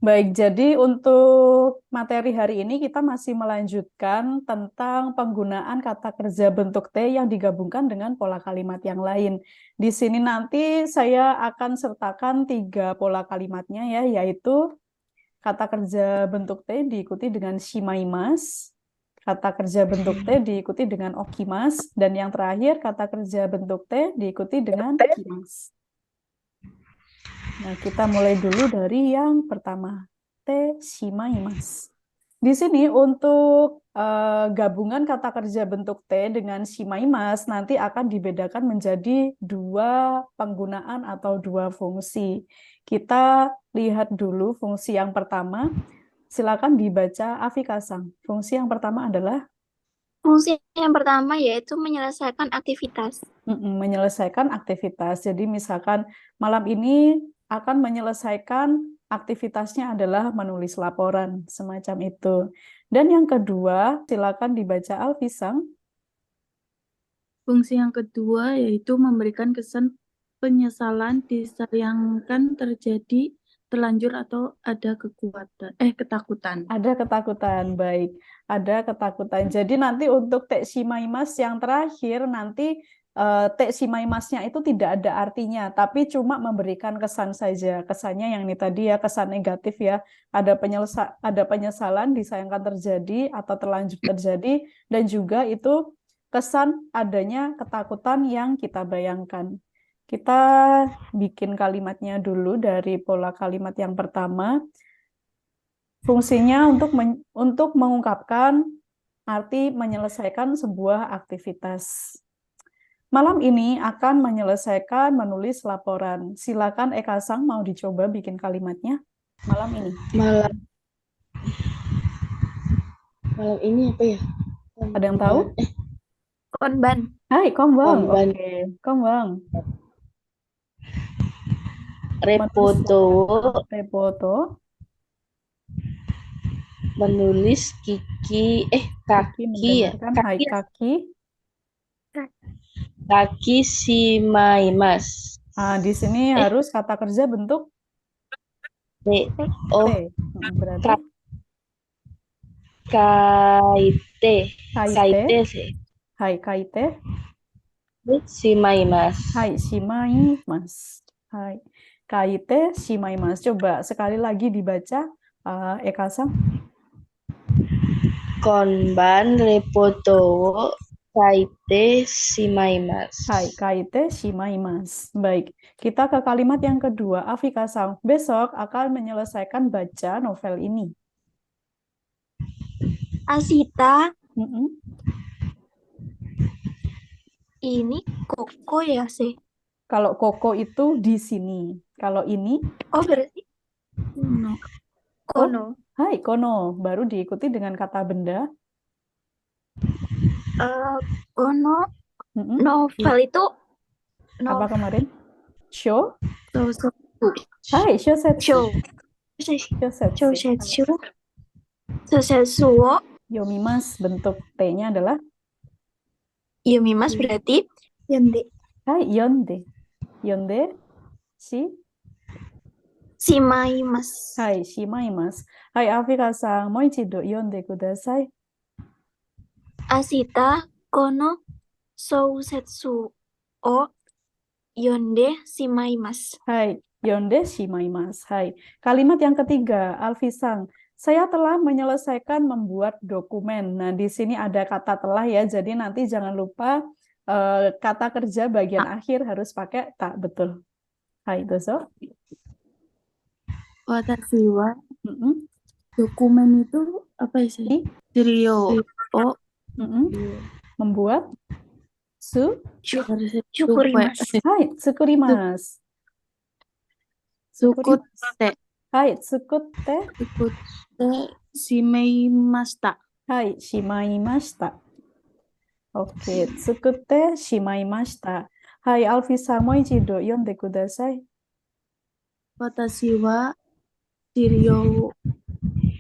Baik, jadi untuk materi hari ini kita masih melanjutkan tentang penggunaan kata kerja bentuk T yang digabungkan dengan pola kalimat yang lain. Di sini nanti saya akan sertakan 3 pola kalimatnya ya, yaitu kata kerja bentuk T diikuti dengan shimaimas, kata kerja bentuk T diikuti dengan okimas, dan yang terakhir kata kerja bentuk T diikuti dengan kimas. Nah, kita mulai dulu dari yang pertama. Te shimaimasu. Di sini untuk gabungan kata kerja bentuk T dengan shimaimasu nanti akan dibedakan menjadi 2 penggunaan atau 2 fungsi. Kita lihat dulu fungsi yang pertama. Silakan dibaca Afika-san. Fungsi yang pertama adalah Fungsi yang pertama yaitu menyelesaikan aktivitas. menyelesaikan aktivitas. Jadi misalkan malam ini akan menyelesaikan aktivitasnya adalah menulis laporan, semacam itu. Dan yang kedua, silakan dibaca Alfisang. Fungsi yang kedua yaitu memberikan kesan penyesalan disayangkan terjadi terlanjur atau ada ketakutan. Ada ketakutan, baik. Ada ketakutan. Jadi nanti untuk Tekshimaimas yang terakhir, nanti Tekshimaimasnya itu tidak ada artinya, tapi cuma memberikan kesan saja. Kesannya yang ini tadi ya, kesan negatif ya. Ada penyesalan, disayangkan terjadi atau terlanjur terjadi, dan juga itu kesan adanya ketakutan yang kita bayangkan. Kita bikin kalimatnya dulu dari pola kalimat yang pertama. Fungsinya untuk mengungkapkan arti menyelesaikan sebuah aktivitas. Malam ini akan menyelesaikan menulis laporan. Silakan Eka Sang mau dicoba bikin kalimatnya malam ini. Malam ini apa ya? Ada yang tahu? Konban. Hai, Kombang. Konban. Oke, Kombang. Repoto menulis Kiki kaki ya. mendengarkan. Hai, kaki. Kaki shimaimas. Di sini harus kata kerja bentuk T. T. Berarti Kaite. kaite. sih. Hai, kaite. Shimaimas. Hai, shimaimasu. Hai, kaite shimaimasu. Coba sekali lagi dibaca, Eka-san. Konban repoto kaite shimaimasu. Hai, kaite shimaimasu. Baik, kita ke kalimat yang kedua. Afika-san, besok akan menyelesaikan baca novel ini. Asita, Mm-mm. ini koko ya sih. Kalau koko itu di sini. Kalau ini, Oh berarti kono. hai, kono. Baru diikuti dengan kata benda. Kono Mm-mm. novel itu Apa kemarin? Show? Sosoku. Hai, shosetsu. show. Shosetsu. Shosetsu wo Yomimas, bentuk T-nya adalah yumimas berarti yonde. hai, yonde. Yonde, Shimaimasu. hai, shimaimasu. Hai, Afika-san, moichido yonde kudasai. Asita kono shousetsu o yonde shimaimasu. Hai, yonde shimaimasu. Hai. Kalimat yang ketiga, Alfisang. Saya telah menyelesaikan membuat dokumen. Nah, di sini ada kata telah ya, jadi nanti jangan lupa kata kerja bagian akhir harus pakai tak, betul. Hai, doso. Watashi wa Mm-mm. dokumen itu apa sih? Stereo. Oh, Mm-mm. Membuat Syukurimasu. hai, tsukurimasu. Sukute. Hai, tsukute. Sukute shimaimashita. Hai, shimaimashita. Oke, tsukute shimaimashita. Hai, Alfisa, moichido yonde kudasai. Watashi wa stereo.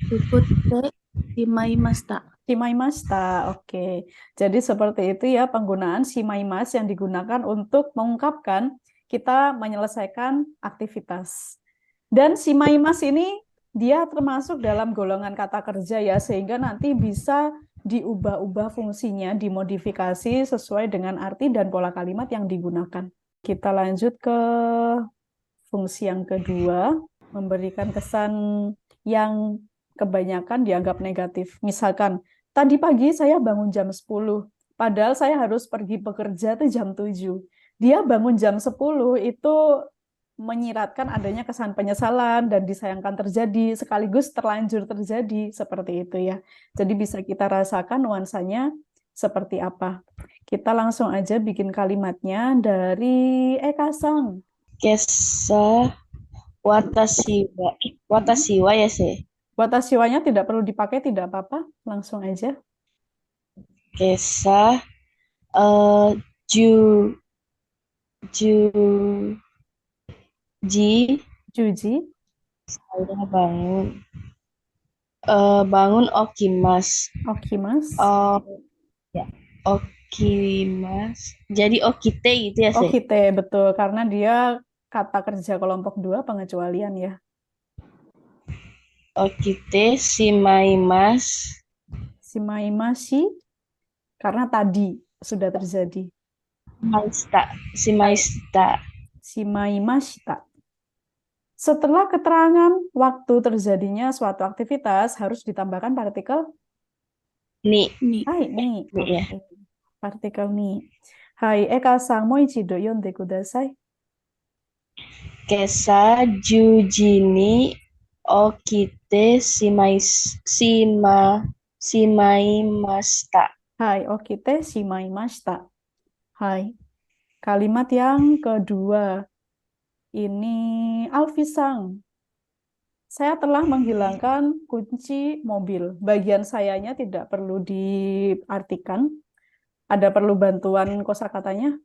Sukute shimaimashita. Shimaimashita. Oke. Jadi seperti itu ya penggunaan shimaimas yang digunakan untuk mengungkapkan kita menyelesaikan aktivitas. Dan shimaimas ini dia termasuk dalam golongan kata kerja ya, sehingga nanti bisa diubah-ubah fungsinya, dimodifikasi sesuai dengan arti dan pola kalimat yang digunakan. Kita lanjut ke fungsi yang kedua, memberikan kesan yang kebanyakan dianggap negatif. Misalkan, tadi pagi saya bangun jam 10, padahal saya harus pergi bekerja itu jam 7. Dia bangun jam 10 itu menyiratkan adanya kesan penyesalan dan disayangkan terjadi, sekaligus terlanjur terjadi, seperti itu ya. Jadi bisa kita rasakan nuansanya seperti apa. Kita langsung aja bikin kalimatnya dari Eka Sang. Kesa watashiwa ya sih. Watashiwanya tidak perlu dipakai, tidak apa-apa, langsung aja. Kesa ju Juji, saya bangun okimas. okimas. Ya, okimas. Jadi okite gitu ya sih. Okite, betul. Karena dia kata kerja kelompok 2 pengecualian ya. Okite shimaimasu. Shimaimashi, karena tadi sudah terjadi. Shimaista. Shimaimashita. Setelah keterangan waktu terjadinya suatu aktivitas harus ditambahkan partikel Ni. hai ni. Ni ya. Oke. Partikel ni. Hai, Eka-san, mo ichido yonde kudasai. Kesa juji ni okite shimaimashita. Hai, okite shimaimashita. Hai. Kalimat yang kedua. Ini Alfisang. Saya telah menghilangkan kunci mobil. Bagian sayanya tidak perlu diartikan. Ada perlu bantuan kosakatanya?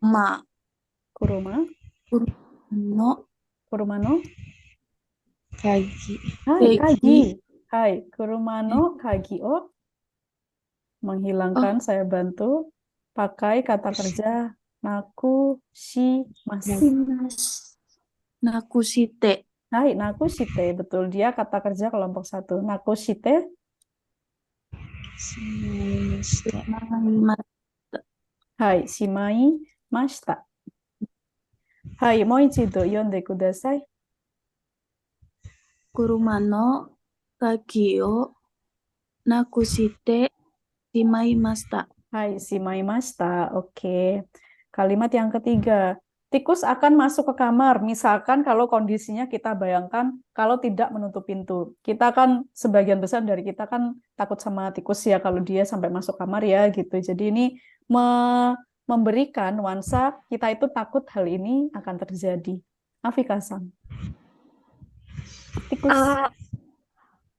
Ma. Kuruma, No. kurumano. Kagi. Hai, Kagi. kagi. Hai, kurumano kagi o. Menghilangkan saya bantu. Pakai kata kerja naku shimasu. Nakushite. Hai, nakushite. Betul, dia kata kerja kelompok 1. Nakushite. Shimaimashita. Hai, shimaimashita. Hai, mo ichido yonde kudasai. Kuruma no kagi o nakushite shimaimashita. Hai, shimaimashita. Oke. Kalimat yang ketiga. Tikus akan masuk ke kamar. Misalkan kalau kondisinya kita bayangkan kalau tidak menutup pintu. Kita kan, sebagian besar dari kita kan takut sama tikus ya kalau dia sampai masuk kamar ya gitu. Jadi ini memberikan nuansa kita itu takut hal ini akan terjadi. Afika-san. Tikus.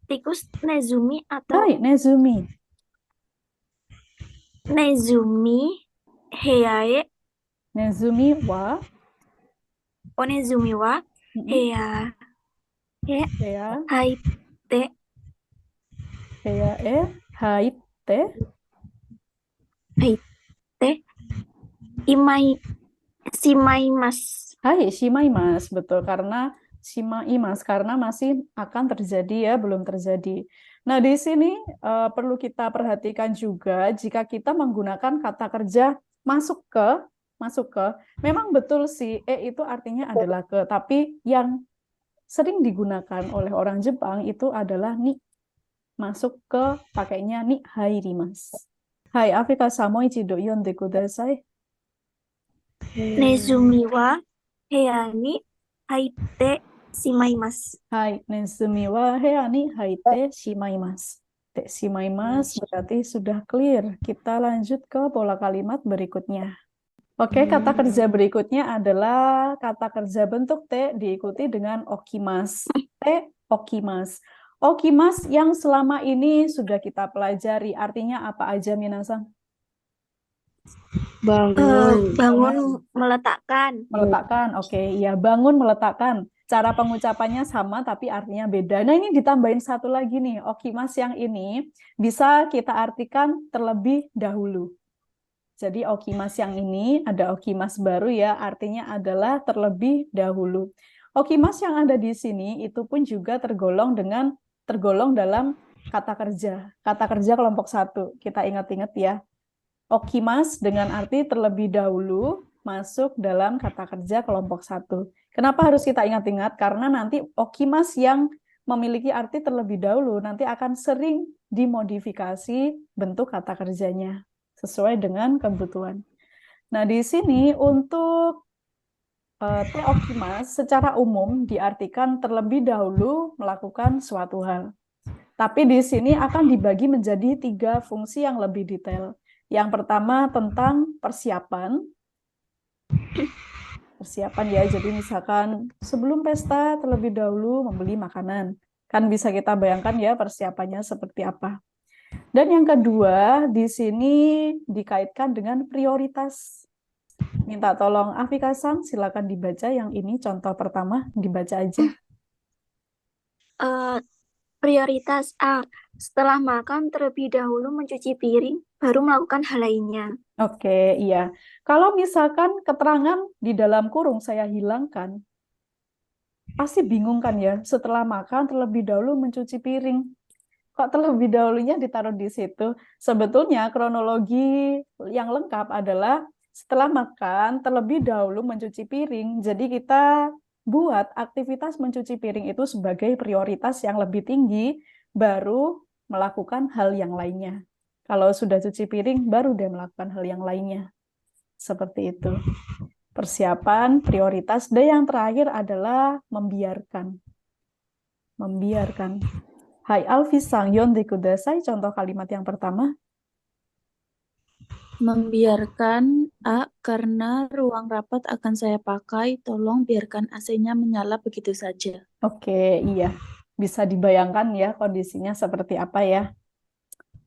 Tikus Nezumi atau Hai, Nezumi. Nezumi Heyae Nezumi wa Nezumi wa Heya ya Haite ya haite Imai Shimaimas. hai shimaimas, betul, karena shimaimas karena masih akan terjadi ya, belum terjadi. Nah, di sini perlu kita perhatikan juga jika kita menggunakan kata kerja masuk ke, memang betul sih itu artinya adalah ke, tapi yang sering digunakan oleh orang Jepang itu adalah ni. Masuk ke pakainya ni hairimas. Hai, Afika samo ichido yonde kudasai. Nezumi wa heya ni haite shimaimasu. Hai, nezumi wa heya ni haite shimaimasu. Te shimaimasu berarti sudah clear. Kita lanjut ke pola kalimat berikutnya. Oke, kata kerja berikutnya adalah kata kerja bentuk T diikuti dengan okimas. T, okimas. Okimas yang selama ini sudah kita pelajari. Artinya apa aja, Minasang? Bangun meletakkan. Meletakkan, oke. Ya, bangun meletakkan. Cara pengucapannya sama, tapi artinya beda. Nah, ini ditambahin satu lagi nih. Okimas yang ini bisa kita artikan terlebih dahulu. Jadi okimas yang ini ada okimas baru ya, artinya adalah terlebih dahulu. Okimas yang ada di sini itu pun juga tergolong dalam kata kerja kelompok 1. Kita ingat-ingat ya. Okimas dengan arti terlebih dahulu masuk dalam kata kerja kelompok 1. Kenapa harus kita ingat-ingat? Karena nanti okimas yang memiliki arti terlebih dahulu nanti akan sering dimodifikasi bentuk kata kerjanya sesuai dengan kebutuhan. Nah, di sini untuk teokimas secara umum diartikan terlebih dahulu melakukan suatu hal. Tapi di sini akan dibagi menjadi 3 fungsi yang lebih detail. Yang pertama tentang persiapan. Persiapan ya, jadi misalkan sebelum pesta terlebih dahulu membeli makanan. Kan bisa kita bayangkan ya persiapannya seperti apa. Dan yang kedua, di sini dikaitkan dengan prioritas. Minta tolong Afika Sang, silakan dibaca yang ini contoh pertama, dibaca aja. Prioritas A. Setelah makan terlebih dahulu mencuci piring, baru melakukan hal lainnya. Oke, iya. Kalau misalkan keterangan di dalam kurung saya hilangkan, pasti bingung kan ya, setelah makan terlebih dahulu mencuci piring. Kok terlebih dahulunya ditaruh di situ? Sebetulnya kronologi yang lengkap adalah setelah makan terlebih dahulu mencuci piring. Jadi kita buat aktivitas mencuci piring itu sebagai prioritas yang lebih tinggi, baru melakukan hal yang lainnya. Kalau sudah cuci piring, baru dia melakukan hal yang lainnya. Seperti itu. Persiapan, prioritas, dan yang terakhir adalah membiarkan. Membiarkan. Hai Alfi Sang Yonde Kudasai, contoh kalimat yang pertama. Membiarkan A, karena ruang rapat akan saya pakai, tolong biarkan AC-nya menyala begitu saja. Oke, iya. Bisa dibayangkan ya kondisinya seperti apa ya.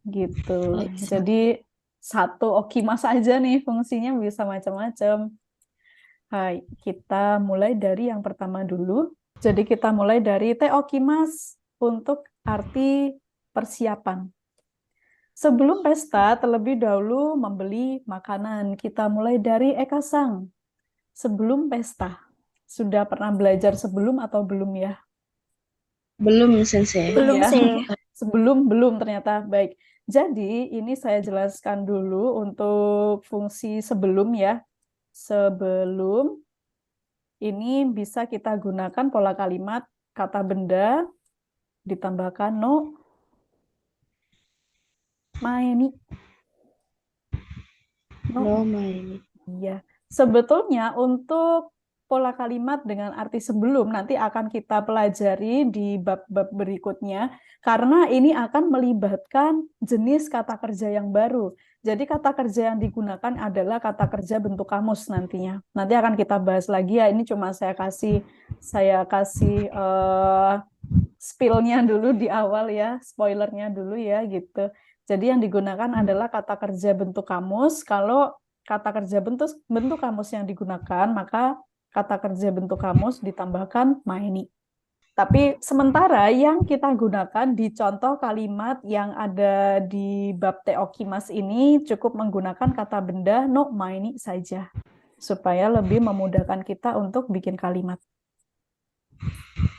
Gitu. Baik, Jadi satu okimas aja nih fungsinya bisa macam-macam. Hai, kita mulai dari yang pertama dulu. Jadi kita mulai dari teokimas untuk arti persiapan. Sebelum pesta, terlebih dahulu membeli makanan. Kita mulai dari Eka Sang. Sebelum pesta. Sudah pernah belajar sebelum atau belum ya? Belum, Sensei. Belum Ya. sih. Belum ternyata. Baik. Jadi, ini saya jelaskan dulu untuk fungsi sebelum ya. Sebelum, ini bisa kita gunakan pola kalimat kata benda, ditambahkan no, maeni. No, main. Iya, sebetulnya untuk pola kalimat dengan arti sebelum nanti akan kita pelajari di bab-bab berikutnya karena ini akan melibatkan jenis kata kerja yang baru. Jadi kata kerja yang digunakan adalah kata kerja bentuk kamus nantinya. Nanti akan kita bahas lagi ya. Ini cuma saya kasih spill-nya dulu di awal ya, spoilernya dulu ya gitu. Jadi yang digunakan adalah kata kerja bentuk kamus. Kalau kata kerja bentuk kamus yang digunakan, maka kata kerja bentuk kamus ditambahkan maeni. Tapi sementara yang kita gunakan di contoh kalimat yang ada di bab teokimas ini cukup menggunakan kata benda no maeni saja, supaya lebih memudahkan kita untuk bikin kalimat.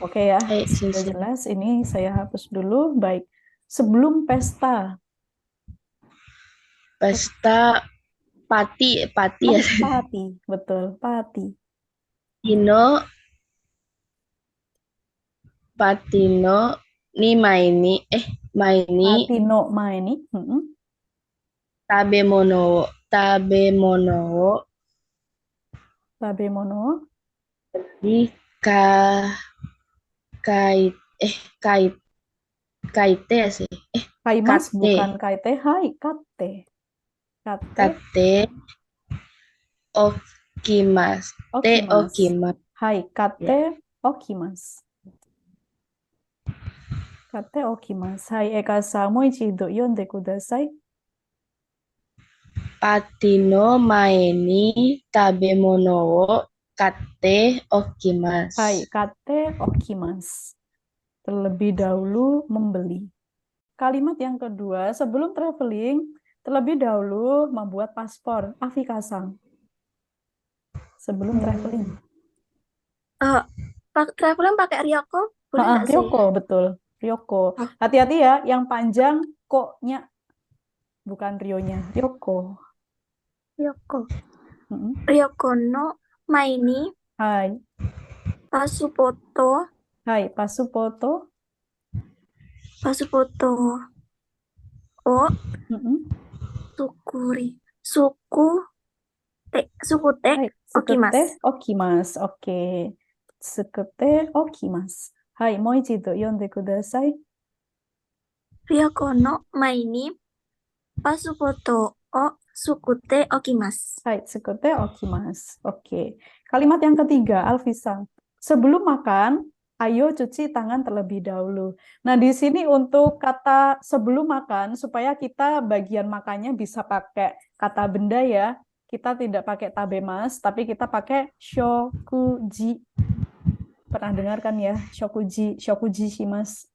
Oke ya, Baik, sudah Sensei. jelas. Ini saya hapus dulu. Baik, sebelum pesta. Pesta pati ya. Pati, betul, pati. Patino ni maini Pati no maeni. tabemono Tabemono. di kait kaite ya sih. Kaimas Kate. bukan kaite, hai kate. Kate okimas. Te okimas. Hai kate okimas. Kate okimas. Hai Eka sa moichido yonde kudasai. Patino maeni tabemono wo kate okimasu. Hai kate okimas. Terlebih dahulu membeli. Kalimat yang kedua, sebelum traveling, terlebih dahulu membuat paspor. Afika Sang. Sebelum traveling. Traveling pakai Ryoko, boleh nggak sih? Ryoko, betul. Ryoko. Oh. Hati-hati ya, yang panjang kok-nya, bukan Ryo-nya. Ryoko. Ryoko. Mm-mm. Ryoko no Mai ni Hai. Pasupoto Pasupoto. o Mm-mm. suku te Hai. okimasu. Sukete okimasu. Oke. Sukete okimasu. Hai, moichido yonde kudasai. Ryoko no Mai ni Pasupoto o suku te okimasu. Hai, sukete okimasu. Oke. Kalimat yang ketiga, Alfisa. Sebelum makan, ayo cuci tangan terlebih dahulu. Nah, di sini untuk kata sebelum makan, supaya kita bagian makannya bisa pakai kata benda ya. Kita tidak pakai tabemas, tapi kita pakai shokuji. Pernah dengar kan ya? Shokuji shimasu.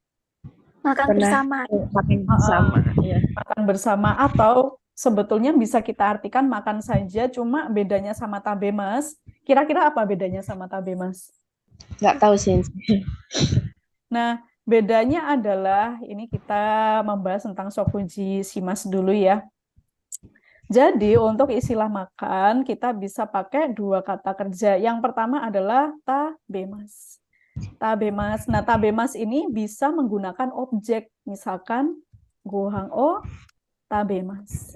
Makan Pernah bersama. makan bersama. Ya. Makan bersama, atau sebetulnya bisa kita artikan makan saja, cuma bedanya sama tabemas. Kira-kira apa bedanya sama tabemas? Nggak tahu sih. Nah, bedanya adalah ini kita membahas tentang shokuji shimasu dulu ya. Jadi untuk istilah makan kita bisa pakai dua kata kerja. Yang pertama adalah tabemas. Tabemas. Nah, tabemas ini bisa menggunakan objek. Misalkan gohang o tabemas.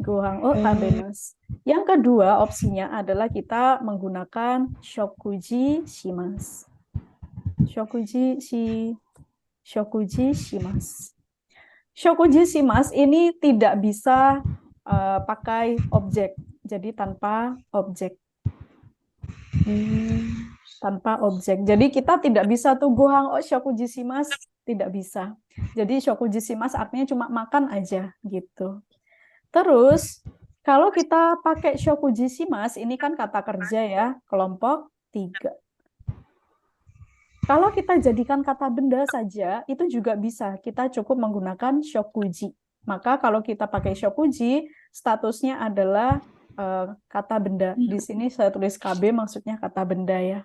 Gohang o tabemas. Yang kedua opsinya adalah kita menggunakan shokuji shimasu. Shokuji shimasu. Shokuji shimasu ini tidak bisa pakai objek. Jadi tanpa objek. Tanpa objek. Jadi kita tidak bisa tuh gohang o shokuji shimasu, tidak bisa. Jadi shokuji shimasu artinya cuma makan aja gitu. Terus kalau kita pakai shokuji shimasu, ini kan kata kerja ya, kelompok 3. Kalau kita jadikan kata benda saja, itu juga bisa. Kita cukup menggunakan shokuji. Maka kalau kita pakai shokuji, statusnya adalah kata benda. Di sini saya tulis KB, maksudnya kata benda ya.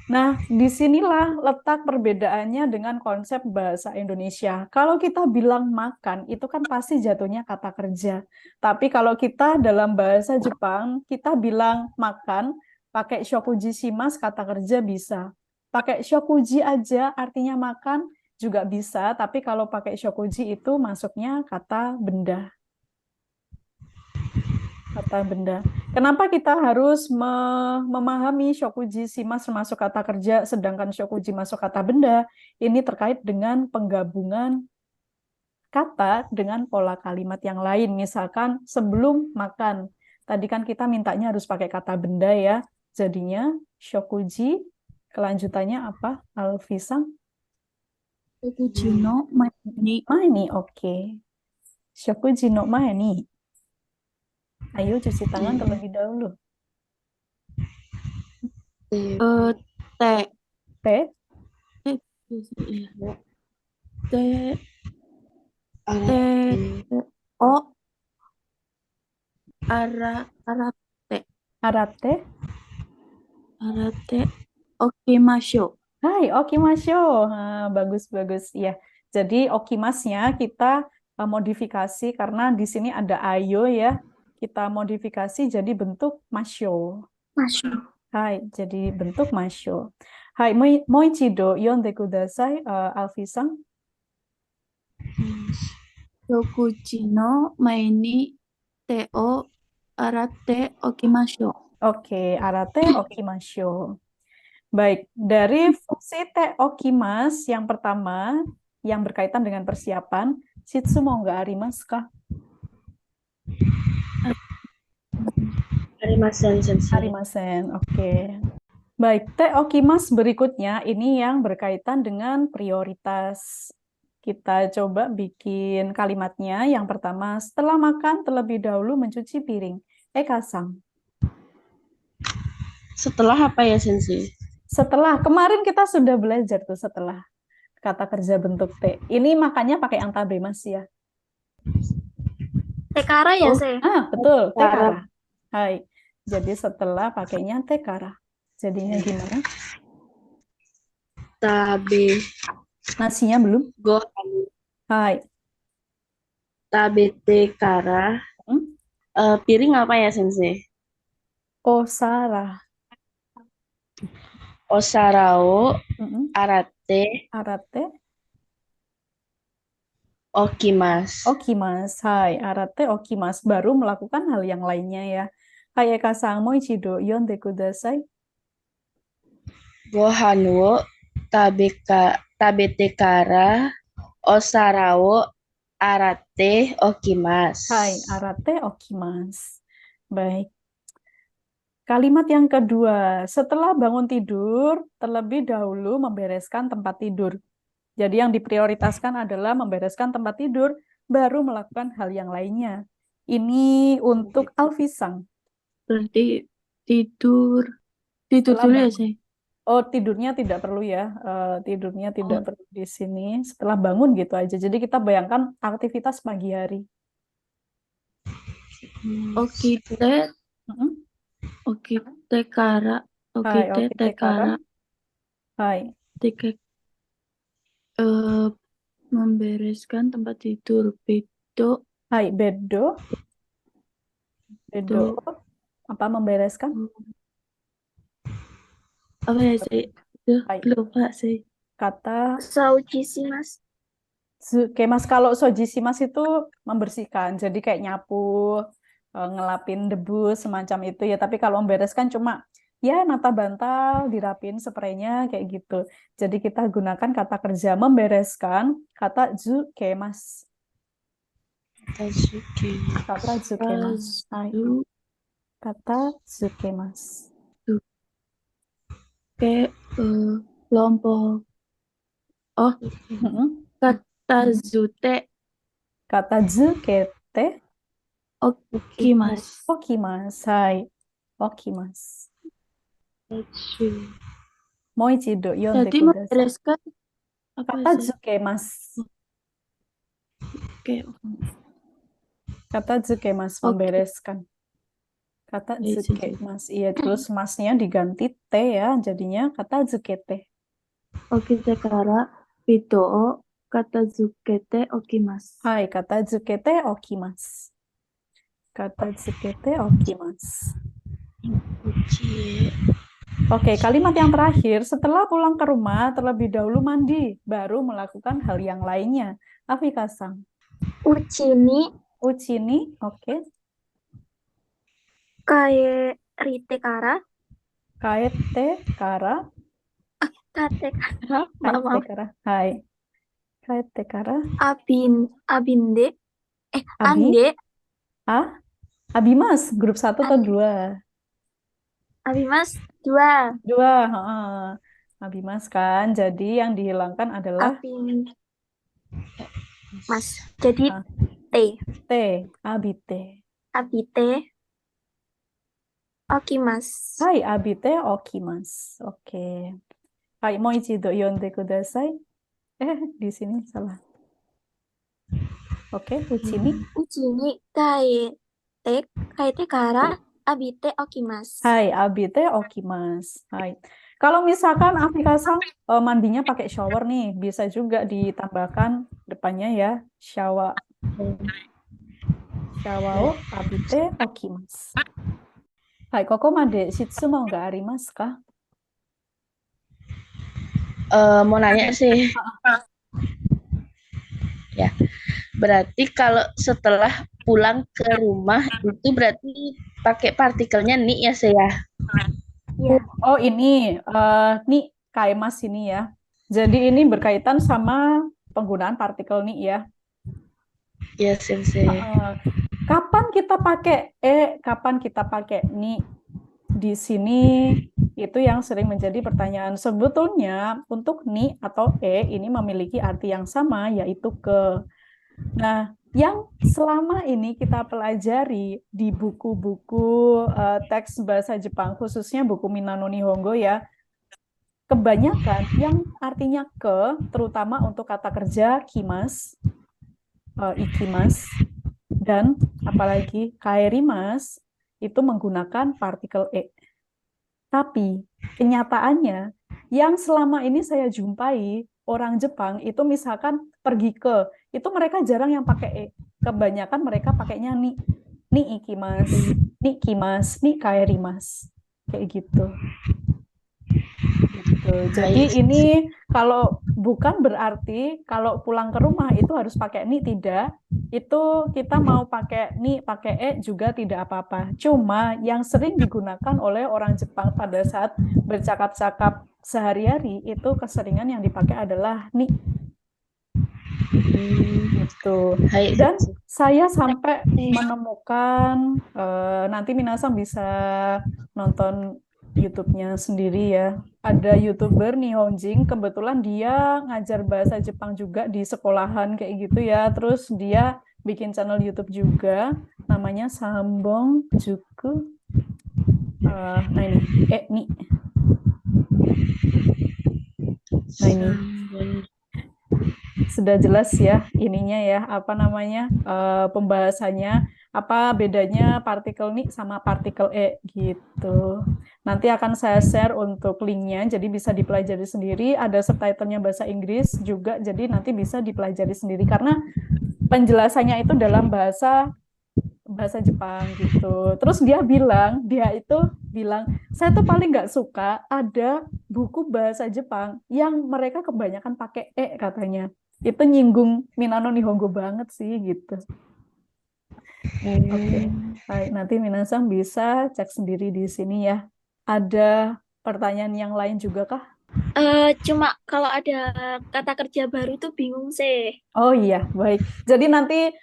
Nah, disinilah letak perbedaannya dengan konsep bahasa Indonesia. Kalau kita bilang makan, itu kan pasti jatuhnya kata kerja. Tapi kalau kita dalam bahasa Jepang, kita bilang makan, pakai shokuji shimasu, kata kerja bisa. Pakai shokuji aja, artinya makan, juga bisa. Tapi kalau pakai shokuji itu masuknya kata benda. Kata benda. Kenapa kita harus memahami shokuji shimasu masuk kata kerja, sedangkan shokuji masuk kata benda? Ini terkait dengan penggabungan kata dengan pola kalimat yang lain. Misalkan sebelum makan. Tadi kan kita mintanya harus pakai kata benda ya. Jadinya shokuji, kelanjutannya apa? Alfisang? Shokuji no mai ni. Maeni, oke. Shokuji no maeni. Ayo cuci tangan terlebih dahulu. Te Teh, te Arate. o arate arate. okimasho. Hai, okimasho. Nah, bagus-bagus. Ya. Jadi okimasnya kita modifikasi karena di sini ada ayo ya. Kita modifikasi jadi bentuk masho. Masuk. Hai, jadi bentuk masho. Hai, moichido yonde kudasai, Alfisang. Shokuji no mai ni te o arate okimasho. Oke, arate okimasho. Baik, dari fungsi te okimas yang pertama yang berkaitan dengan persiapan, shitsu mo ga arimasu ka? Arimasen, sensei. Arimasen, oke. Baik, te okimas berikutnya ini yang berkaitan dengan prioritas. Kita coba bikin kalimatnya. Yang pertama, setelah makan terlebih dahulu mencuci piring. Eka-san. Setelah apa ya, sensei? Setelah, kemarin kita sudah belajar tuh setelah kata kerja bentuk T. Ini makanya pakai yang tabemas ya. Tekara ya, Se? Betul, Tekara. tekara. Hai. Jadi setelah pakainya tekara. Jadinya gimana? Tabe Nasinya belum? gohan Hai. tabete kara. Hmm? Piring apa ya, Sensei? Osara. Osarao Mm-mm. arate Arate. okimasu. Okimas. Hai. Arate okimas. Baru melakukan hal yang lainnya ya. Hayaka-san, mo ichido yonde kudasai. Gohan wo tabete kara osarao arate okimasu. Hai. Arate okimas. Baik. Kalimat yang kedua, setelah bangun tidur, terlebih dahulu membereskan tempat tidur. Jadi yang diprioritaskan adalah membereskan tempat tidur, baru melakukan hal yang lainnya. Ini untuk Alfisang. Berarti tidur. Tidur Setelah dulu ya, bangun. saya. Oh, tidurnya tidak perlu ya. Tidurnya tidak Oh, perlu di sini. Setelah bangun gitu aja. Jadi kita bayangkan aktivitas pagi hari. okite, Mm-mm. okite kara, Hai, okite oke, te Tekara. kara, Hai, tike, membereskan tempat tidur. Bedo, hai, bedo. Bedo. do, Apa membereskan? apa ya, saya? Duh, Hai, lupa sih. kata Saujisimasu. Mas, kalau sojisimas itu membersihkan, jadi kayak nyapu, ngelapin debu semacam itu ya. Tapi kalau membereskan cuma ya nata bantal, dirapin spraynya kayak gitu. Jadi kita gunakan kata kerja membereskan, kata zukemas, Tazuki. kata zukemas, hai, Kazu, kata zukemas. ke, kelompok. Oh, Mm-mm. kata zute, Kata zukete, okimas. okimas, hai, okimas. Tatsu. Moichido yonde Tadi kudasai. membereskan apa Kata sih? zukemas. Oke, Kata zukemas oke. membereskan. Kata Iya, zukemas. Iya, terus masnya diganti T ya, jadinya kata zukete. okite kara, bedo, kata zukete, okimas. Hai, kata zukete okimas. Kata zukete okimas. Uchi. Oke, kalimat yang terakhir, setelah pulang ke rumah, terlebih dahulu mandi, baru melakukan hal yang lainnya. Afika-san. Uchi ni Uchini, oke. kaerite kara. Kaete kara. Kate kara. Maaf, Kaete maaf. kara. Hai. Kaete kara. Abinde. Abi. Ande. Ah? Abimas, grup 1 atau 2? Abimas 2. 2, heeh. Abimas kan. Jadi yang dihilangkan adalah Abin. Mas. Jadi ah, T. T, abite. Abite. Okimas. Hai, abite okimas. Oke. Hai, moichido yonde kudasai. Di sini salah. Oke, uchini. Uchi ni kaete kara abite okimasu. Hai, abite okimas. Hai. Kalau misalkan Afika-san mandinya pakai shower nih, bisa juga ditambahkan depannya ya, shawa. Shawao abite okimasu. Hai, koko made shitsu mau nggak arimasu ka? Mau nanya sih, ya. Berarti kalau setelah pulang ke rumah itu berarti pakai partikelnya ni ya saya. Ya. Oh ini, nih kaimas ini ya. Jadi ini berkaitan sama penggunaan partikel nih ya. Ya, Sensei. Kapan kita pakai nih di sini itu yang sering menjadi pertanyaan. Sebetulnya untuk ni atau ini memiliki arti yang sama yaitu ke. Nah, yang selama ini kita pelajari di buku-buku teks bahasa Jepang, khususnya buku Minano Nihongo ya, kebanyakan yang artinya ke, terutama untuk kata kerja kimas, ikimas, dan apalagi kaerimas, itu menggunakan partikel e. Tapi kenyataannya yang selama ini saya jumpai orang Jepang itu misalkan pergi ke, itu mereka jarang yang pakai e. Kebanyakan mereka pakainya ni ikimasu, ni kimasu, ni kaerimasu. Kayak gitu. Gitu. Jadi Baik. ini kalau bukan berarti kalau pulang ke rumah itu harus pakai ni, tidak. Itu kita mau pakai ni, pakai e juga tidak apa-apa. Cuma yang sering digunakan oleh orang Jepang pada saat bercakap-cakap sehari-hari itu keseringan yang dipakai adalah ni gitu. Baik, Dan Setsu. saya sampai menemukan nanti Minasang bisa nonton YouTube-nya sendiri ya. Ada YouTuber Nihonjin, kebetulan dia ngajar bahasa Jepang juga di sekolahan kayak gitu ya. Terus dia bikin channel YouTube juga, namanya Sambong Juku. Nah ini, nih. Nah ini. Sudah jelas ya ininya ya, apa namanya, pembahasannya, apa bedanya partikel ni sama partikel e gitu. Nanti akan saya share untuk linknya, jadi bisa dipelajari sendiri. Ada subtitlenya bahasa Inggris juga, jadi nanti bisa dipelajari sendiri karena penjelasannya itu dalam bahasa Jepang gitu. Terus dia itu bilang, saya tuh paling nggak suka ada buku bahasa Jepang yang mereka kebanyakan pakai e katanya. Itu nyinggung Minano Nihongo banget sih gitu. Oke, baik, nanti Minasang bisa cek sendiri di sini ya. Ada pertanyaan yang lain juga kah? Cuma kalau ada kata kerja baru itu bingung sih. Oh iya, baik. Jadi nanti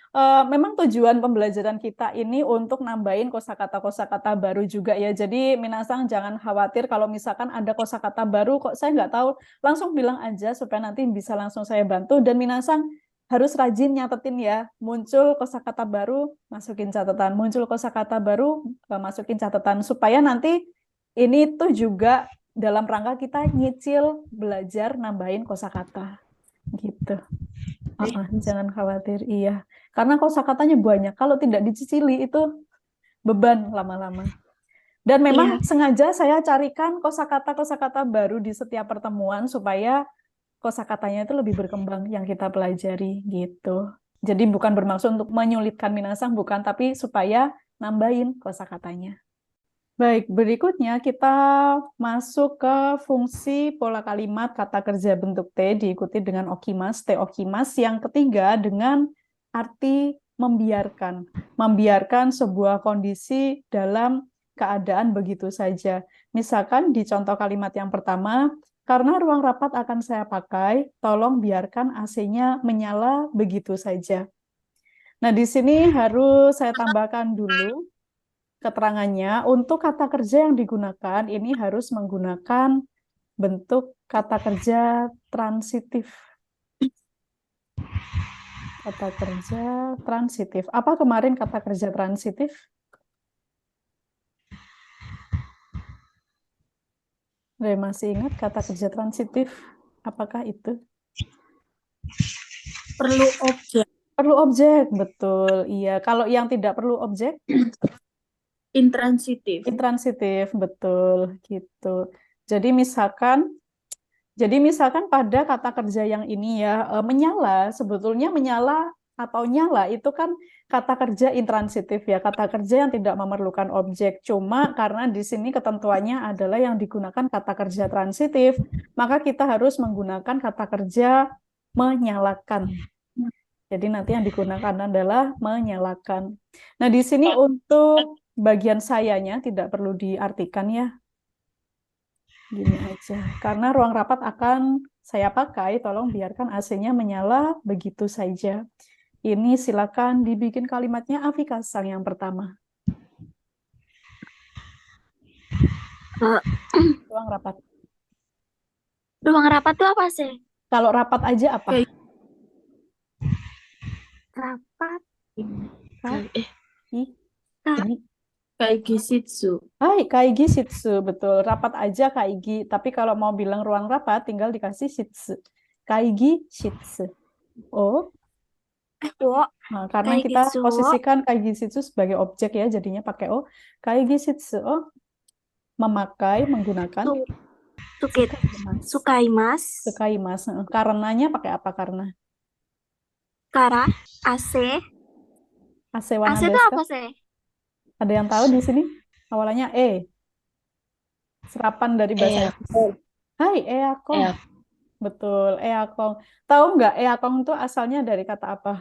memang tujuan pembelajaran kita ini untuk nambahin kosakata-kosakata baru juga ya. Jadi Minasang jangan khawatir kalau misalkan ada kosakata baru kok saya nggak tahu, langsung bilang aja supaya nanti bisa langsung saya bantu. Dan Minasang harus rajin nyatetin ya. Muncul kosakata baru, masukin catatan. Muncul kosakata baru, masukin catatan. Supaya nanti ini tuh juga dalam rangka kita nyicil belajar nambahin kosakata gitu. Jangan khawatir, iya. Karena kosakatanya banyak. Kalau tidak dicicili itu beban lama-lama. Dan memang sengaja saya carikan kosakata-kosakata baru di setiap pertemuan supaya kosakatanya itu lebih berkembang yang kita pelajari gitu. Jadi bukan bermaksud untuk menyulitkan Minasang, bukan, tapi supaya nambahin kosakatanya. Baik, berikutnya kita masuk ke fungsi pola kalimat kata kerja bentuk T diikuti dengan okimas, T okimas. Yang ketiga dengan arti membiarkan. Membiarkan sebuah kondisi dalam keadaan begitu saja. Misalkan di contoh kalimat yang pertama, karena ruang rapat akan saya pakai, tolong biarkan AC-nya menyala begitu saja. Nah, di sini harus saya tambahkan dulu keterangannya. Untuk kata kerja yang digunakan ini harus menggunakan bentuk kata kerja transitif. Kata kerja transitif. Apa kemarin kata kerja transitif? Masih ingat kata kerja transitif? Apakah itu? Perlu objek. Perlu objek, betul. Iya, kalau yang tidak perlu objek? Intransitif. Intransitif, betul. Gitu. Jadi misalkan pada kata kerja yang ini ya, menyala, sebetulnya menyala atau nyala itu kan kata kerja intransitif ya, kata kerja yang tidak memerlukan objek. Cuma karena di sini ketentuannya adalah yang digunakan kata kerja transitif, maka kita harus menggunakan kata kerja menyalakan. Jadi nanti yang digunakan adalah menyalakan. Nah, di sini untuk bagian sayanya tidak perlu diartikan ya. Gini aja. Karena ruang rapat akan saya pakai, tolong biarkan AC-nya menyala begitu saja. Ini silakan dibikin kalimatnya Afikasang yang pertama. Ruang rapat. Ruang rapat itu apa sih? Kalau rapat aja apa? Rapat. Ini. Kaigi shitsu. Hai, kaigi shitsu, betul. Rapat aja kaigi. Tapi kalau mau bilang ruang rapat, tinggal dikasih shitsu. Kaigi shitsu. Oh. Nah, karena kita posisikan kaigi shitsu sebagai objek ya, jadinya pakai o. Kaigi shitsu. Oh. Memakai, menggunakan Su- Suket, sukaimas. Sukaimas, Sukaimas. Karenanya pakai apa karena? Kara, AC. Ase wa AC itu desu ka? apa sih? Ada yang tahu di sini? Awalannya E. Serapan dari bahasa Inggris. Eakong. Hai, eakong. Eak. Betul, eakong. Tahu nggak eakong itu asalnya dari kata apa?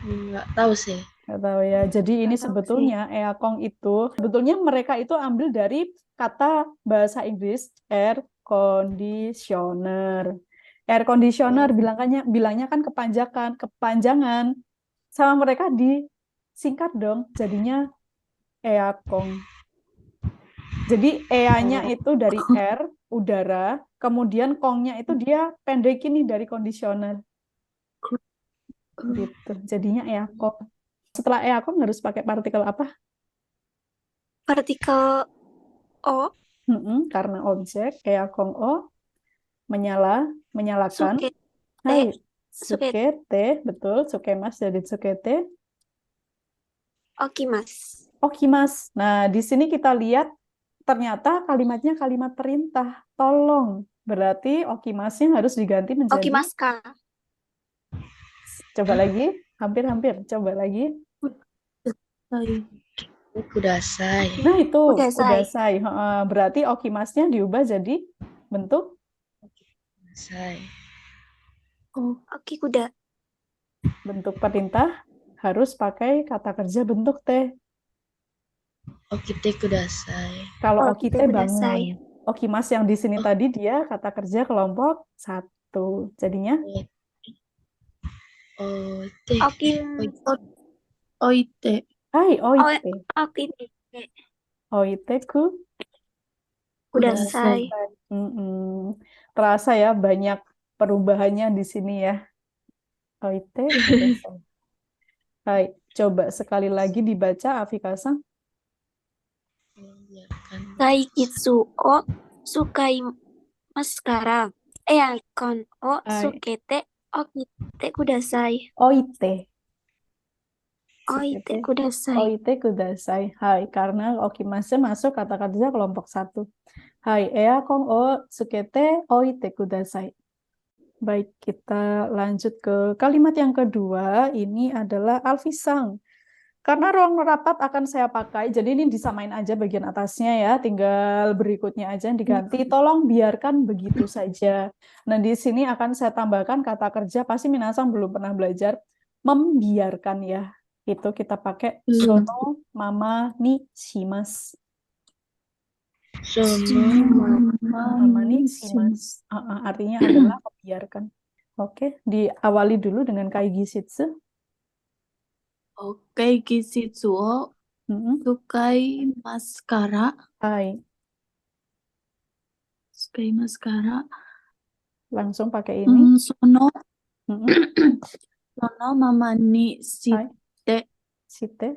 Nggak tahu sih. Nggak tahu ya. Jadi ini Nggak tahu sih. sebetulnya eakong itu, sebetulnya mereka itu ambil dari kata bahasa Inggris air conditioner. Air conditioner bilangnya kan kepanjangan. Sama mereka disingkat dong, jadinya eakong. Jadi EA-nya itu dari air, udara, kemudian kongnya itu dia pendekin nih dari conditioner. Gitu. Jadinya eakong. Setelah eakong harus pakai partikel apa? Partikel O, Karena objek, eakong O, menyalakan. Sukete, Hai, Sukete, sukete, betul, sukemas jadi sukete. Okimas. Okimas. Nah, di sini kita lihat ternyata kalimatnya kalimat perintah. Tolong. Berarti okimasnya harus diganti menjadi Okimaska. coba lagi, hampir-hampir, coba lagi. Kudasai. Kudasai. Nah, itu Kudasai. kudasai. Berarti okimasnya diubah jadi bentuk Kudasai. Oki kuda. bentuk perintah harus pakai kata kerja bentuk T. Okite kudasai. Kalau Okite okite kudasai. bangun. Okimas yang di sini tadi dia kata kerja kelompok 1. Jadinya Oite. Okin, Oite. hai oite. Okite Oite ku kudasai. Terasa ya banyak perubahannya di sini ya. Oite kudasai. Hai, coba sekali lagi dibaca Afika-san. Biarkan. Taikitsu o sukai maskara. Eakon o Hai. sukete okite kudasai. Oite. Oite kudasai. Oite kudasai. Hai, karena okimasnya masuk kata kerja kelompok 1. Hai, eakon o sukete oite kudasai. Baik, kita lanjut ke kalimat yang kedua. Ini adalah Alfisang. Karena ruang rapat akan saya pakai, jadi ini disamain aja bagian atasnya ya, tinggal berikutnya aja yang diganti. Tolong biarkan begitu saja. Nah, di sini akan saya tambahkan kata kerja, pasti minasang belum pernah belajar, membiarkan ya. Itu kita pakai Belum. sono mama ni shimasu. Mama ni shimasu. Artinya adalah membiarkan. Oke, diawali dulu dengan kaigishitsu. Oke, Gisitsu o sukai maskara. Hai, Sukai maskara. langsung pakai ini. Sono Mm-mm. sono mama ni Hai, site. site.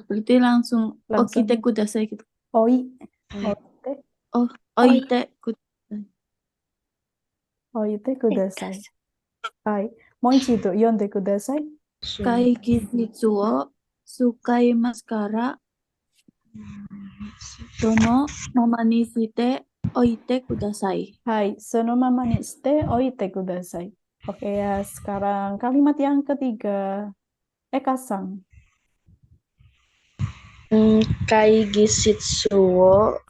Berarti langsung Langsung. okite kudasai gitu. Oi. Oite. Oite kudasai. Oite kudasai. Hai. Moichido yonde kudasai. Sukai Gisitsu o sukai maskara. Sono mama ni site oite kudasai. Hai. Sono mama ni shite oite kudasai. Oke ya, sekarang kalimat yang ketiga. Eka-san. Kaigishitsu wo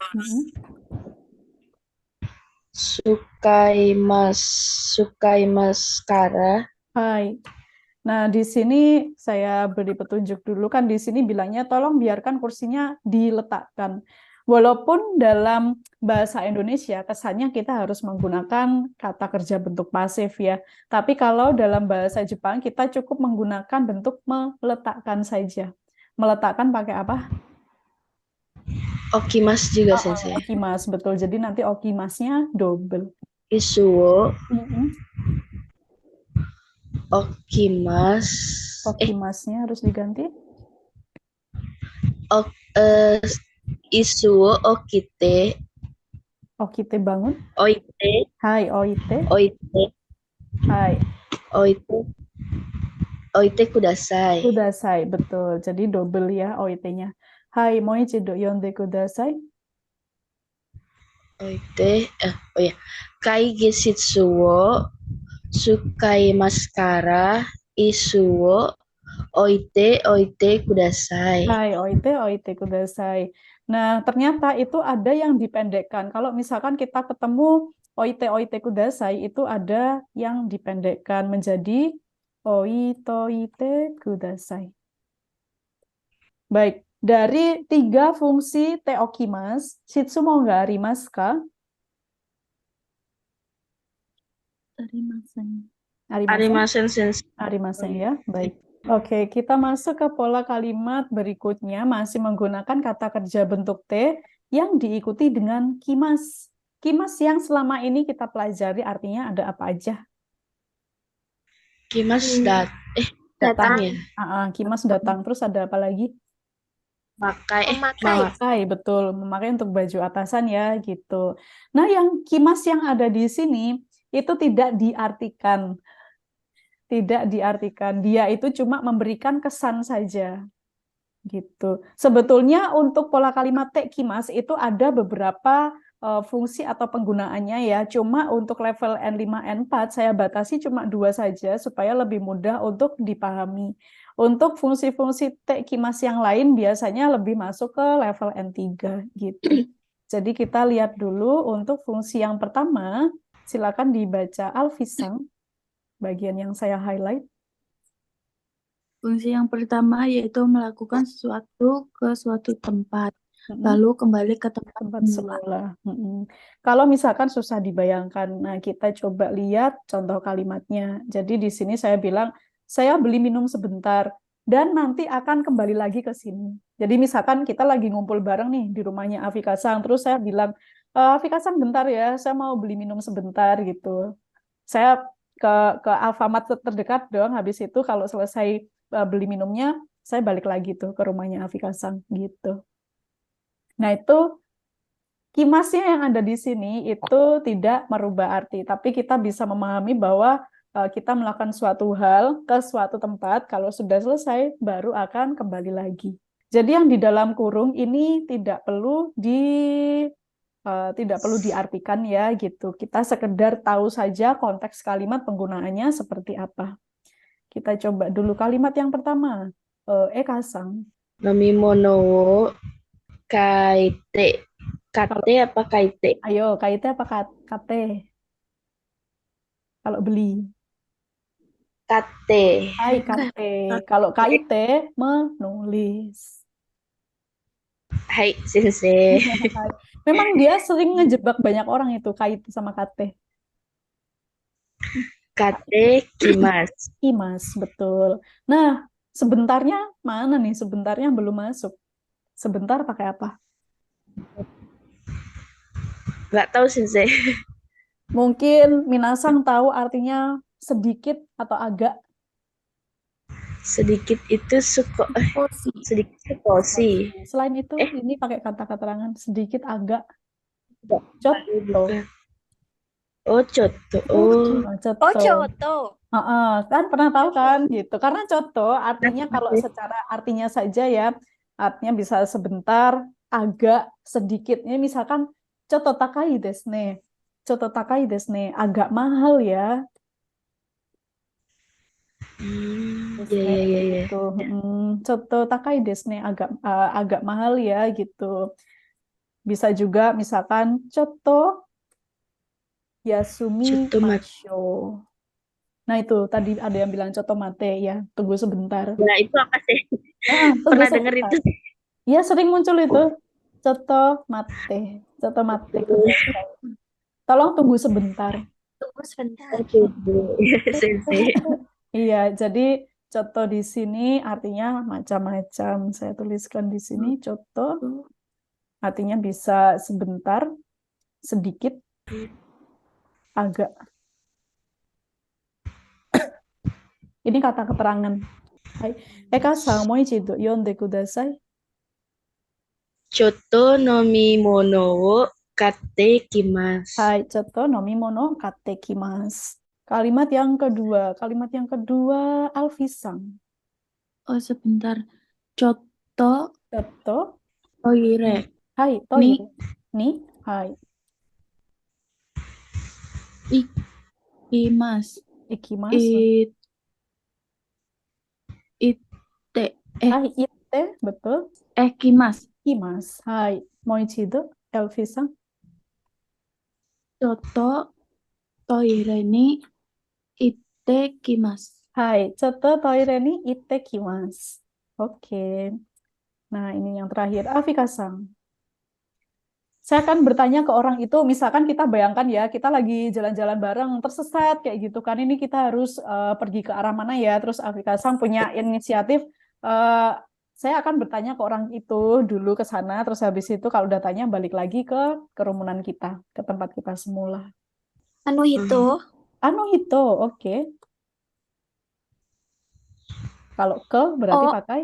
sukai maskara. Hai. Nah, di sini saya beri petunjuk dulu kan di sini bilangnya tolong biarkan kursinya diletakkan. Walaupun dalam bahasa Indonesia kesannya kita harus menggunakan kata kerja bentuk pasif ya. Tapi kalau dalam bahasa Jepang kita cukup menggunakan bentuk meletakkan saja. Meletakkan pakai apa? Okimas juga sensei. Okimas, betul. Jadi nanti okimasnya double. Isuwo okimas. Okimasnya harus diganti. Isuwo okite. Okite bangun. Oite. Hai, oite. Oite. Hai. Oite. oite kudasai. Kudasai, betul. Jadi double ya oite-nya. Hai, mo ichido yonde kudasai. Oite, oh ya. Kai gesitsu wo sukai maskara isu wo oite kudasai. Hai, oite kudasai. Nah, ternyata itu ada yang dipendekkan. Kalau misalkan kita ketemu oite kudasai, itu ada yang dipendekkan menjadi oite kudasai. Baik, dari 3 fungsi teokimas, Shitsu mau nggak arimasu ka? Arimasen. Arimasen? Arimasen sensei. Arimasen ya, baik. Oke, kita masuk ke pola kalimat berikutnya, masih menggunakan kata kerja bentuk T yang diikuti dengan kimas. Kimas yang selama ini kita pelajari artinya ada apa aja? Kimas Datang. datang ya. Kimas datang, terus ada apa lagi? Memakai. Memakai, betul. Memakai untuk baju atasan ya, gitu. Nah, yang kimas yang ada di sini itu tidak diartikan. Tidak diartikan. Dia itu cuma memberikan kesan saja. Gitu. Sebetulnya untuk pola kalimat tekimas itu ada beberapa fungsi atau penggunaannya ya. Cuma untuk level N5, N4 saya batasi cuma 2 saja supaya lebih mudah untuk dipahami. Untuk fungsi-fungsi tekimas yang lain biasanya lebih masuk ke level N3 gitu. Jadi kita lihat dulu untuk fungsi yang pertama, silakan dibaca Alfisang, bagian yang saya highlight. Fungsi yang pertama yaitu melakukan sesuatu ke suatu tempat, lalu kembali ke tempat Tempat semula. semula. Kalau misalkan susah dibayangkan, nah kita coba lihat contoh kalimatnya. Jadi di sini saya bilang, saya beli minum sebentar, dan nanti akan kembali lagi ke sini. Jadi misalkan kita lagi ngumpul bareng nih di rumahnya Afika Sang, terus saya bilang, Afika Sang bentar ya, saya mau beli minum sebentar gitu. Saya ke Alfamart terdekat dong, habis itu kalau selesai beli minumnya, saya balik lagi tuh ke rumahnya Afika Sang gitu. Nah, itu kimasnya yang ada di sini itu tidak merubah arti, tapi kita bisa memahami bahwa kita melakukan suatu hal ke suatu tempat, kalau sudah selesai baru akan kembali lagi. Jadi yang di dalam kurung ini tidak perlu diartikan ya gitu. Kita sekedar tahu saja konteks kalimat penggunaannya seperti apa. Kita coba dulu kalimat yang pertama. Kasang. Nomimono wo kaite. Kate apa kaite? Ayo, kaite apa kate? Kalau beli. Kate. Hai kate. Kalau kaite menulis. Hai sensei. Memang dia sering ngejebak banyak orang itu kaite sama kate. Kate kimas. Kimas, betul. Nah, sebentarnya mana nih? Sebentarnya belum masuk. Sebentar pakai apa? Nggak tahu sensei. Mungkin Minasang tahu artinya sedikit atau agak. Sedikit itu sedikit sukosi. Selain itu, ini pakai kata keterangan sedikit agak. Coto. Oh, coto. Coto. Kan pernah tahu kan gitu. Karena coto artinya kalau secara artinya saja ya, artinya bisa sebentar, agak, sedikit. Ini misalkan coto takai desu ne. Coto takai desu ne, agak mahal ya. Iya. Gitu. Coto takai desu ne, agak mahal ya gitu. Bisa juga misalkan coto yasumi Coto masho. Nah itu tadi ada yang bilang coto mate ya, tunggu sebentar. Nah, itu apa sih? Tunggu Pernah sebentar. dengar itu? Iya sering muncul itu coto mate. Tolong tunggu sebentar. Tunggu sebentar. Sensei. Iya, jadi coto di sini artinya macam-macam. Saya tuliskan di sini coto artinya bisa sebentar, sedikit, agak. Ini kata keterangan. Kasang, mo ichido yonde kudasai. Coto nomimono wo kate kimasu. Hai, coto nomimono kate kimasu. Kalimat yang kedua, Alfisang. Oh, sebentar. Coto Toto, toire. hai, Ni toire. Ni, hai. ikimasu. Ikimasu. It, ite. Hai, ite, betul. Kimasu. Ikimasu. Hai. Moichido, Elfisang. Coto toire ni kimasu. Hai, coto toire ni ittekimasu. Oke. Nah, ini yang terakhir, Afika-san. Saya akan bertanya ke orang itu, misalkan kita bayangkan ya, kita lagi jalan-jalan bareng, tersesat kayak gitu kan, ini kita harus pergi ke arah mana ya, terus Afrika Sang punya inisiatif, saya akan bertanya ke orang itu dulu ke sana, terus habis itu kalau udah tanya balik lagi ke kerumunan kita, ke tempat kita semula. Hito. Hito, oke. Kalau berarti Oh, pakai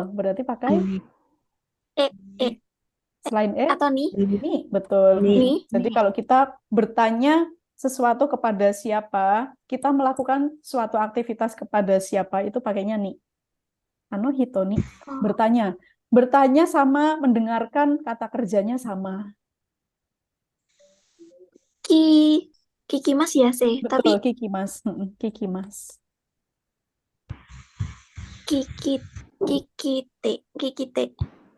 berarti pakai e selain atau ni? Ini betul. Ni. Jadi kalau kita bertanya sesuatu kepada siapa, kita melakukan suatu aktivitas kepada siapa, itu pakainya ni. Hito ni. Oh, Bertanya. Bertanya sama mendengarkan kata kerjanya sama. kikimas ya sih. Tapi Betul, Kiki Mas. Kiki Mas. kikite.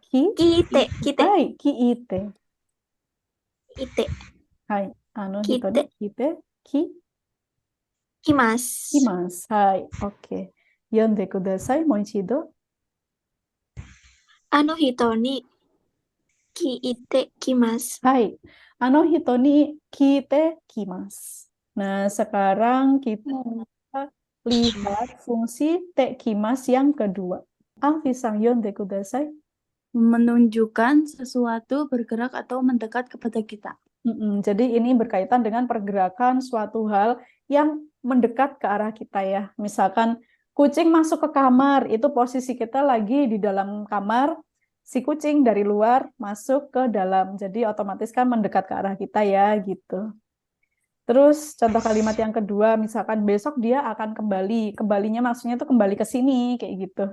Ki? Kite. Hai, ki ite. Ite. Hai, Hito ni kite. Kimas. Kimas. Hai, oke. Yonde kudasai, moichido. Hito ni kiite kimas. Hai, hito ni kite kimasu. Nah, sekarang kita lihat fungsi te kimasu yang kedua. Alfisang yonde kudasai. Menunjukkan sesuatu bergerak atau mendekat kepada kita. Jadi ini berkaitan dengan pergerakan suatu hal yang mendekat ke arah kita ya. Misalkan kucing masuk ke kamar, itu posisi kita lagi di dalam kamar, si kucing dari luar masuk ke dalam. Jadi otomatis kan mendekat ke arah kita ya gitu. Terus contoh kalimat yang kedua, misalkan besok dia akan kembali. Kembalinya maksudnya tuh kembali ke sini kayak gitu.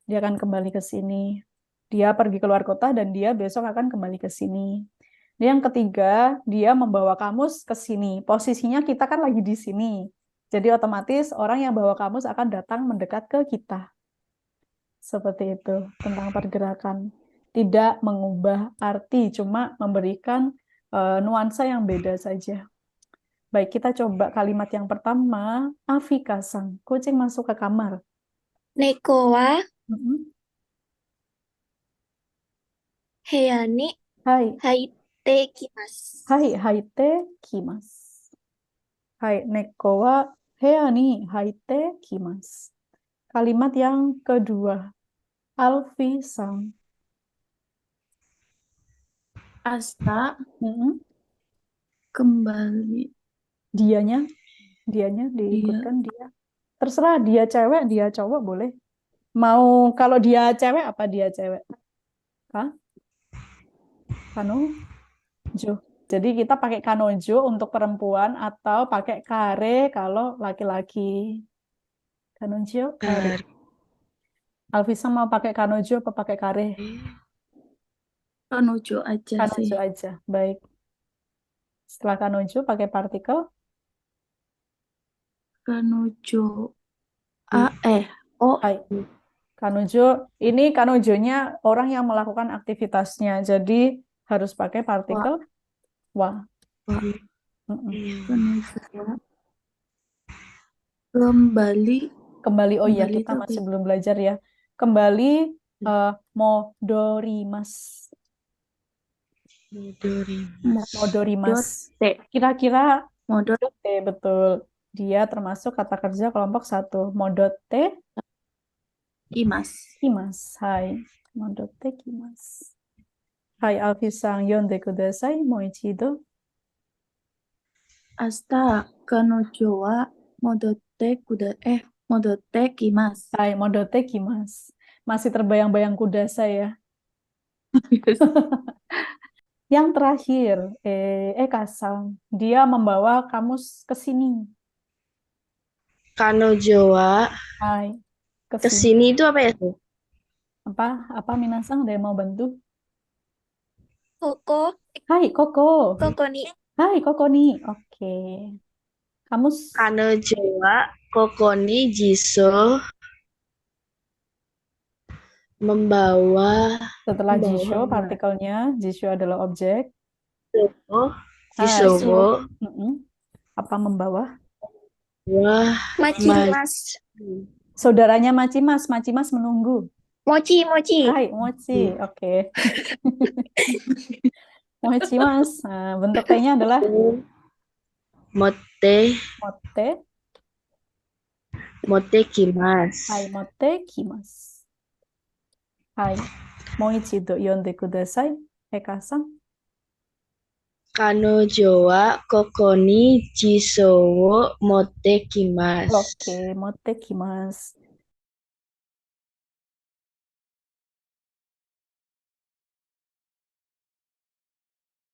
Dia akan kembali ke sini. Dia pergi keluar kota dan dia besok akan kembali ke sini. Dan yang ketiga, dia membawa kamus ke sini. Posisinya kita kan lagi di sini. Jadi otomatis orang yang bawa kamus akan datang mendekat ke kita. Seperti itu, tentang pergerakan. Tidak mengubah arti, cuma memberikan nuansa yang beda saja. Baik, kita coba kalimat yang pertama. Afika-san, kucing masuk ke kamar. Neko wa heya ni Hai, haite kimasu. haite kimasu. Hai, neko wa heya ni haite kimasu. Kalimat yang kedua. Alfi-san. Asta kembali. Dianya diikutkan dia. Terserah dia cewek, dia cowok boleh. Mau kalau dia cewek apa dia cewek? Kanojo. Jadi kita pakai kanojo untuk perempuan atau pakai kare kalau laki-laki. Kanojo, kare. Alfisa mau pakai kanojo apa pakai kare? Kanojo aja Kanojo sih. aja. Baik. Setelah kanojo pakai partikel Kanojo. O. Hai. Kanojo, ini kanojonya orang yang melakukan aktivitasnya, jadi harus pakai partikel wa. Kanojo. Kembali. Oh iya, Kembali kita itu masih belum belajar ya. Kembali modorimas. Modorimas. Kira-kira modote, betul. Dia termasuk kata kerja kelompok 1. Modote kimasu. Hai. Modote kimasu. Hai, Alfi-san, yonde kudasai. Moichido. Asta kanojo wa modote kimasu. Hai, modote kimasu. Masih terbayang-bayang kudasai ya. Yang terakhir, Kasang, dia membawa kamu ke sini. Kanojo wa Hai, ke ke sini. sini itu apa ya tuh? Apa Minasang, ada yang mau bantu? Koko, Hai, Koko. Koko ni. Hai, Koko nih. Oke. Kamu Kanojo wa koko ni jiso membawa setelah jisho, membawa partikelnya, jisho adalah objek. oh Hai, jisowo mm-mm. Apa membawa? wah Machimas. Saudaranya Macimas, Macimas menunggu. Mochi, mochi. Hai, Mochi. Oke. Mochimas. Nah, bentuk T-nya adalah mote mote. mote kimas. Hai, mote kimasu. Hai, moichi do yonde kudasai. Eka-san. Kanojo wa koko ni jisowo mote kimas. Oke, mote kimasu.